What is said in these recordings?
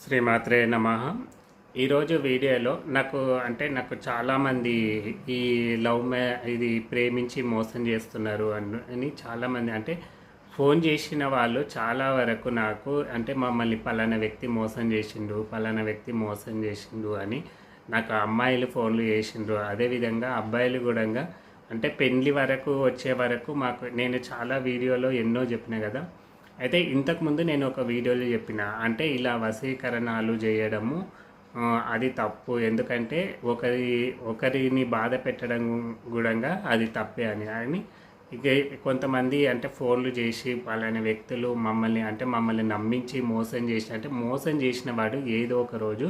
శ్రీమాత్రే నమః. ఈరోజు వీడియోలో నాకు చాలామంది ఈ లవ్ మ్యా ఇది ప్రేమించి మోసం చేస్తున్నారు అని చాలామంది ఫోన్ చేసిన వాళ్ళు చాలా వరకు నాకు మమ్మల్ని పలానా వ్యక్తి మోసం చేసిండు, పలానా వ్యక్తి మోసం చేసిండు అని నాకు అమ్మాయిలు ఫోన్లు చేసిండ్రు. అదేవిధంగా అబ్బాయిలు కూడా పెళ్లి వరకు వచ్చే వరకు నేను చాలా వీడియోలో ఎన్నో చెప్పిన కదా. అయితే ఇంతకుముందు నేను ఒక వీడియోలో చెప్పిన ఇలా వశీకరణాలు చేయడము అది తప్పు. ఎందుకంటే ఒకరిని బాధ పెట్టడం కూడా అది తప్పే అని ఇక కొంతమంది ఫోన్లు చేసి పలానా వ్యక్తులు మమ్మల్ని నమ్మించి మోసం చేసి మోసం చేసిన వాడు ఏదో ఒక రోజు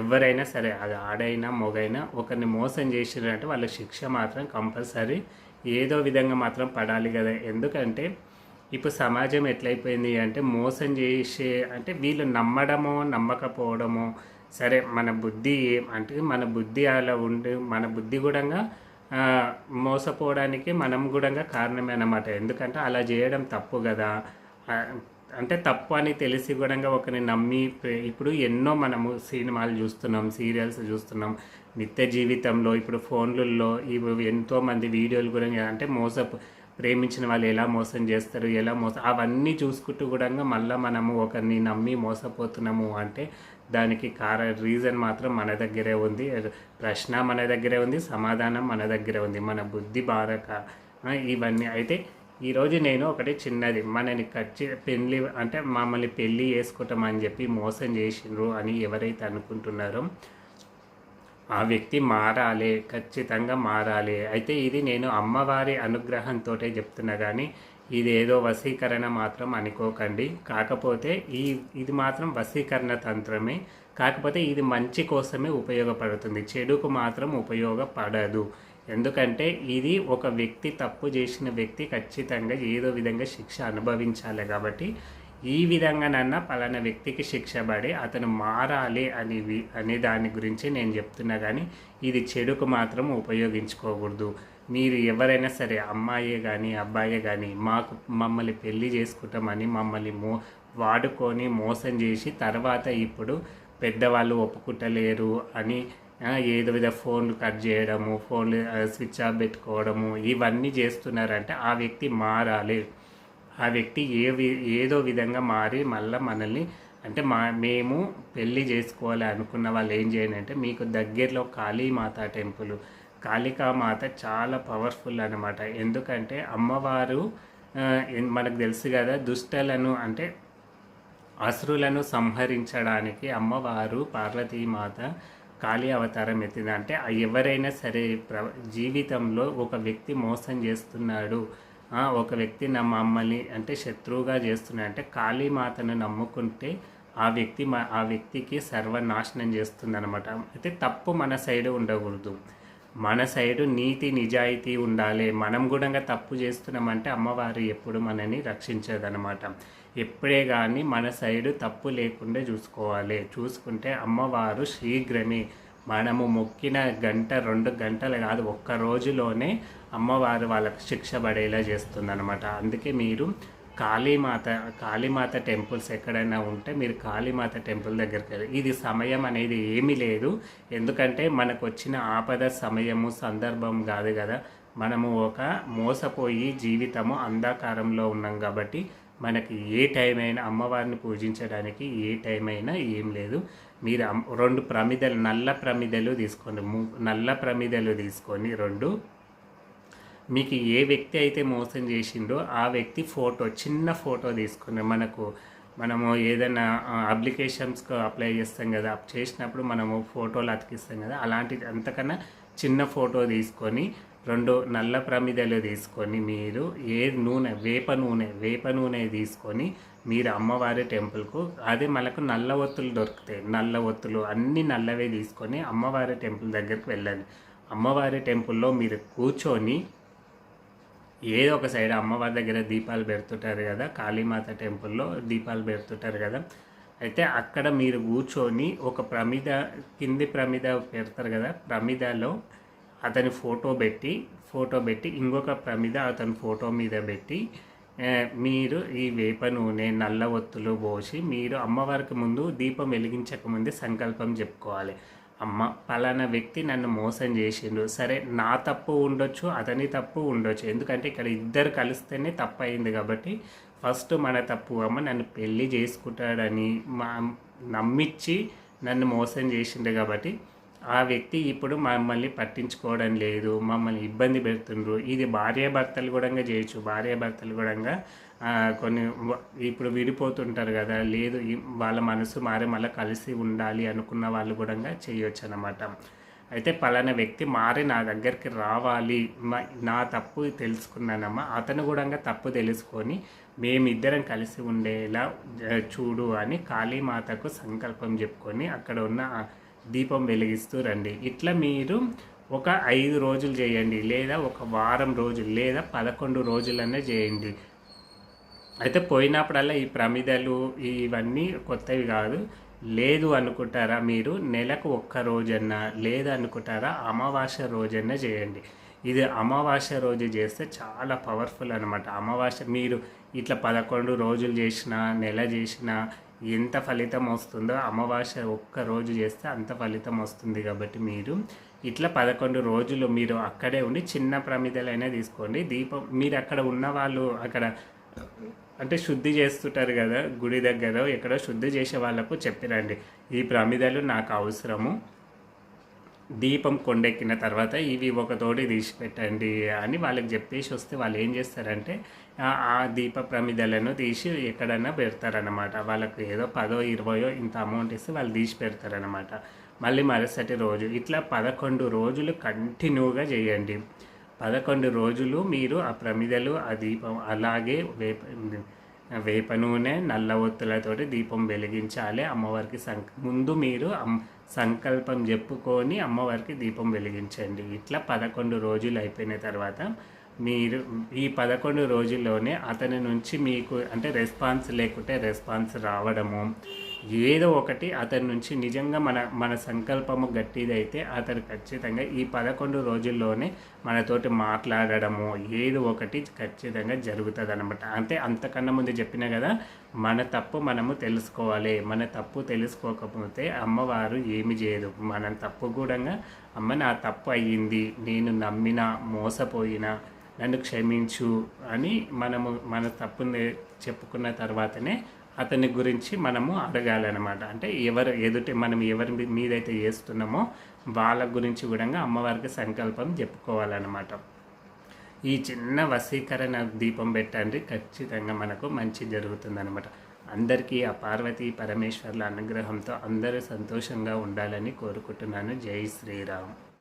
ఎవరైనా సరే, అది ఆడైనా మొగైనా ఒకరిని మోసం చేసినంటే వాళ్ళ శిక్ష మాత్రం కంపల్సరీ ఏదో విధంగా మాత్రం పడాలి కదా. ఎందుకంటే ఇప్పుడు సమాజం ఎట్లయిపోయింది మోసం చేసే వీళ్ళు నమ్మడమో నమ్మకపోవడమో సరే, మన బుద్ధి అలా ఉండి మన బుద్ధి కూడా మోసపోవడానికి మనం కూడా కారణమే అన్నమాట. ఎందుకంటే అలా చేయడం తప్పు కదా. తప్పు అని తెలిసి కూడా ఒకరిని నమ్మి ఇప్పుడు ఎన్నో మనము సినిమాలు చూస్తున్నాం, సీరియల్స్ చూస్తున్నాం, నిత్య జీవితంలో ఇప్పుడు ఫోన్లలో ఇవి ఎంతోమంది వీడియోలు కూడా ప్రేమించిన వాళ్ళు ఎలా మోసం చేస్తారు, అవన్నీ చూసుకుంటూ కూడా మళ్ళీ మనము ఒకరిని నమ్మి మోసపోతున్నాము దానికి రీజన్ మాత్రం మన దగ్గరే ఉంది. ప్రశ్న మన దగ్గరే ఉంది, సమాధానం మన దగ్గరే ఉంది. మన బుద్ధి బారక ఇవన్నీ. అయితే ఈరోజు నేను ఒకటి చిన్నది, మనని మమ్మల్ని పెళ్ళి చేసుకుంటామని చెప్పి మోసం చేసిండ్రు అని ఎవరైతే అనుకుంటున్నారో ఆ వ్యక్తి మారాలి, ఖచ్చితంగా మారాలి. అయితే ఇది నేను అమ్మవారి అనుగ్రహంతో చెప్తున్నా, కానీ ఇది ఏదో వశీకరణ మాత్రం అనుకోకండి. కాకపోతే ఇది మాత్రం వశీకరణ తంత్రమే. కాకపోతే ఇది మంచి కోసమే ఉపయోగపడుతుంది, చెడుకు మాత్రం ఉపయోగపడదు. ఎందుకంటే ఇది ఒక వ్యక్తి తప్పు చేసిన వ్యక్తి ఖచ్చితంగా ఏదో విధంగా శిక్ష అనుభవించాలి. కాబట్టి ఈ విధంగానన్నా పలానా వ్యక్తికి శిక్ష పడి అతను మారాలి అనే దాని గురించి నేను చెప్తున్నా, కానీ ఇది చెడుకు మాత్రం ఉపయోగించుకోకూడదు. మీరు ఎవరైనా సరే, అమ్మాయే కానీ అబ్బాయే కానీ మమ్మల్ని పెళ్లి చేసుకుంటామని మమ్మల్ని వాడుకొని మోసం చేసి తర్వాత ఇప్పుడు పెద్దవాళ్ళు ఒప్పుకుంటలేరు అని ఏదో విధ ఫోన్లు కట్ చేయడము, ఫోన్లు స్విచ్ ఆఫ్ పెట్టుకోవడము ఇవన్నీ చేస్తున్నారంటే ఆ వ్యక్తి మారాలి. ఆ వ్యక్తి ఏదో విధంగా మారి మళ్ళీ మనల్ని మేము పెళ్ళి చేసుకోవాలి అనుకున్న వాళ్ళు ఏం చేయండి మీకు దగ్గరలో కాళీమాత టెంపుల్, కాళికామాత చాలా పవర్ఫుల్ అన్నమాట. ఎందుకంటే అమ్మవారు మనకు తెలుసు కదా, దుష్టలను అసురులను సంహరించడానికి అమ్మవారు పార్వతీమాత కాళీ అవతారం ఎత్తింది. ఎవరైనా సరే జీవితంలో ఒక వ్యక్తి మోసం చేస్తున్నాడు, ఒక వ్యక్తి మమ్మల్ని శత్రువుగా చేస్తున్నాడు కాళీమాతను నమ్ముకుంటే ఆ వ్యక్తికి సర్వనాశనం చేస్తుంది అనమాట. అయితే తప్పు మన సైడ్ ఉండకూడదు, మన సైడు నీతి నిజాయితీ ఉండాలి. మనం కూడా తప్పు చేస్తున్నామంటే అమ్మవారు ఎప్పుడు మనని రక్షించదనమాట. ఎప్పుడే కానీ మన సైడు తప్పు లేకుండా చూసుకుంటే అమ్మవారు శీఘ్రమే మనము మొక్కిన 1-2 గంటలు కాదు, ఒక్క రోజులోనే అమ్మవారు వాళ్ళకు శిక్ష పడేలా చేస్తుందన్నమాట. అందుకే మీరు కాళీమాత టెంపుల్స్ ఎక్కడైనా ఉంటే మీరు కాళీమాత టెంపుల్ దగ్గరికి వెళ్ళి, ఇది సమయం అనేది ఏమీ లేదు. ఎందుకంటే మనకు వచ్చిన ఆపద సమయము సందర్భం కాదు కదా. మనము ఒక మోసపోయి జీవితము అంధకారంలో ఉన్నాం కాబట్టి మనకి ఏ టైం అయినా అమ్మవారిని పూజించడానికి ఏ టైం అయినా ఏం లేదు. మీరు 2 ప్రమిదలు, నల్ల ప్రమిదలు తీసుకోండి. నల్ల ప్రమిదలు తీసుకొని 2 మీకు ఏ వ్యక్తి అయితే మోసం చేసిండో ఆ వ్యక్తి చిన్న ఫోటో తీసుకుని మనము ఏదైనా అప్లికేషన్స్కి అప్లై చేస్తాం కదా, చేసినప్పుడు మనము ఫోటోలు అతికిస్తాం కదా, అలాంటిది అంతకన్నా చిన్న ఫోటో తీసుకొని 2 నల్ల ప్రమిదలు తీసుకొని మీరు వేప నూనె తీసుకొని మీరు అమ్మవారి టెంపుల్కు, అదే మనకు నల్ల ఒత్తులు దొరుకుతాయి, నల్ల ఒత్తులు అన్నీ నల్లవే తీసుకొని అమ్మవారి టెంపుల్ దగ్గరికి వెళ్ళండి. అమ్మవారి టెంపుల్లో మీరు కూర్చొని ఏదో ఒక సైడ్ అమ్మవారి దగ్గర దీపాలు పెడుతుంటారు కదా, కాళీమాత టెంపుల్లో దీపాలు పెడుతుంటారు కదా. అయితే అక్కడ మీరు కూర్చొని ఒక కింది ప్రమిద పెడతారు కదా, ప్రమిదలో అతని ఫోటో పెట్టి ఇంకొక ప్రమిద అతని ఫోటో మీద పెట్టి మీరు ఈ వేప నూనె నల్ల ఒత్తులు పోసి మీరు అమ్మవారికి ముందు దీపం వెలిగించక ముందే సంకల్పం చెప్పుకోవాలి. అమ్మ పలానా వ్యక్తి నన్ను మోసం చేసిండు, సరే నా తప్పు ఉండొచ్చు, అతని తప్పు ఉండొచ్చు, ఎందుకంటే ఇక్కడ ఇద్దరు కలిస్తేనే తప్పు అయింది కాబట్టి ఫస్ట్ మన తప్పు. అమ్మ నన్ను పెళ్ళి చేసుకుంటాడని నమ్మించి నన్ను మోసం చేసిండు కాబట్టి ఆ వ్యక్తి ఇప్పుడు మమ్మల్ని పట్టించుకోవడం లేదు, మమ్మల్ని ఇబ్బంది పెడుతుండ్రు. ఇది భార్యాభర్తలు కూడా చేయొచ్చు. భార్యాభర్తలు కూడా కొన్ని ఇప్పుడు విడిపోతుంటారు కదా, లేదు వాళ్ళ మనసు మారి మళ్ళీ కలిసి ఉండాలి అనుకున్న వాళ్ళు కూడా చేయొచ్చు అన్నమాట. అయితే పలానా వ్యక్తి మారి నా దగ్గరికి రావాలి, నా తప్పు తెలుసుకున్నానమ్మా, అతను కూడా తప్పు తెలుసుకొని మేమిద్దరం కలిసి ఉండేలా చూడు అని కాళీమాతకు సంకల్పం చెప్పుకొని అక్కడ ఉన్న దీపం వెలిగిస్తూ రండి. ఇట్లా మీరు ఒక 5 రోజులు చేయండి, లేదా ఒక వారం రోజులు, లేదా 11 రోజులనే చేయండి. అయితే పోయినప్పుడల్లా ఈ ప్రమిదలు ఇవన్నీ కొత్తవి కాదు. లేదు అనుకుంటారా మీరు నెలకు ఒక్క రోజన్నా, లేదా అనుకుంటారా అమావాస్య రోజన్నా చేయండి. ఇది అమావాస్య రోజు చేస్తే చాలా పవర్ఫుల్ అనమాట. అమావాస్య మీరు ఇట్లా 11 రోజులు చేసినా, నెల చేసినా ఎంత ఫలితం వస్తుందో అమావాస్య ఒక్క రోజు చేస్తే అంత ఫలితం వస్తుంది. కాబట్టి మీరు ఇట్లా 11 రోజులు మీరు అక్కడే ఉండి చిన్న ప్రమిదలైనా తీసుకోండి. దీపం మీరు అక్కడ ఉన్న వాళ్ళు అక్కడ అంటే శుద్ధి చేస్తుంటారు కదా, గుడి దగ్గర ఎక్కడో శుద్ధి చేసే వాళ్ళకు చెప్పిరండి, ఈ ప్రమిదలు నాకు అవసరము, దీపం కొండెక్కిన తర్వాత ఇవి ఒకతోటి తీసి పెట్టండి అని వాళ్ళకి చెప్పేసి వస్తే వాళ్ళు ఏం చేస్తారంటే ఆ దీప ప్రమిదలను తీసి ఎక్కడైనా పెడతారనమాట. వాళ్ళకు ఏదో 10 20 ఇంత అమౌంట్ ఇస్తే వాళ్ళు తీసి పెడతారనమాట. మళ్ళీ మరుసటి రోజు ఇట్లా 11 రోజులు కంటిన్యూగా చేయండి. 11 రోజులు మీరు ఆ ప్రమిదలు, ఆ దీపం అలాగే వేప నూనె నల్ల ఒత్తులతోటి దీపం వెలిగించాలి. అమ్మవారికి ముందు మీరు సంకల్పం చెప్పుకొని అమ్మవారికి దీపం వెలిగించండి. ఇట్లా 11 రోజులు అయిపోయిన తర్వాత మీరు ఈ 11 రోజుల్లోనే అతని నుంచి మీకు అంటే రెస్పాన్స్ లేకుంటే రెస్పాన్స్ రావడము, ఏదో ఒకటి అతని నుంచి నిజంగా మన సంకల్పము గట్టిదైతే అతను ఖచ్చితంగా ఈ 11 రోజుల్లోనే మనతోటి మాట్లాడడము ఏదో ఒకటి ఖచ్చితంగా జరుగుతుంది అనమాట. అంటే అంతకన్నా ముందు చెప్పిన కదా, మన తప్పు మనము తెలుసుకోవాలి. మన తప్పు తెలుసుకోకపోతే అమ్మవారు ఏమి చేయదు. మన తప్పు కూడా అమ్మ నా తప్పు అయ్యింది, నేను నమ్మిన మోసపోయినా నన్ను క్షమించు అని మన తప్పుని చెప్పుకున్న తర్వాతనే అతని గురించి మనము అడగాలన్నమాట. అంటే మనం ఎవరి మీదైతే చేస్తున్నామో వాళ్ళ గురించి కూడా అమ్మవారికి సంకల్పం చెప్పుకోవాలన్నమాట. ఈ చిన్న వశీకరణ దీపం పెట్టండి, ఖచ్చితంగా మనకు మంచి జరుగుతుందన్నమాట. అందరికీ ఆ పార్వతీ పరమేశ్వర్ల అనుగ్రహంతో అందరూ సంతోషంగా ఉండాలని కోరుకుంటున్నాను. జై శ్రీరామ్.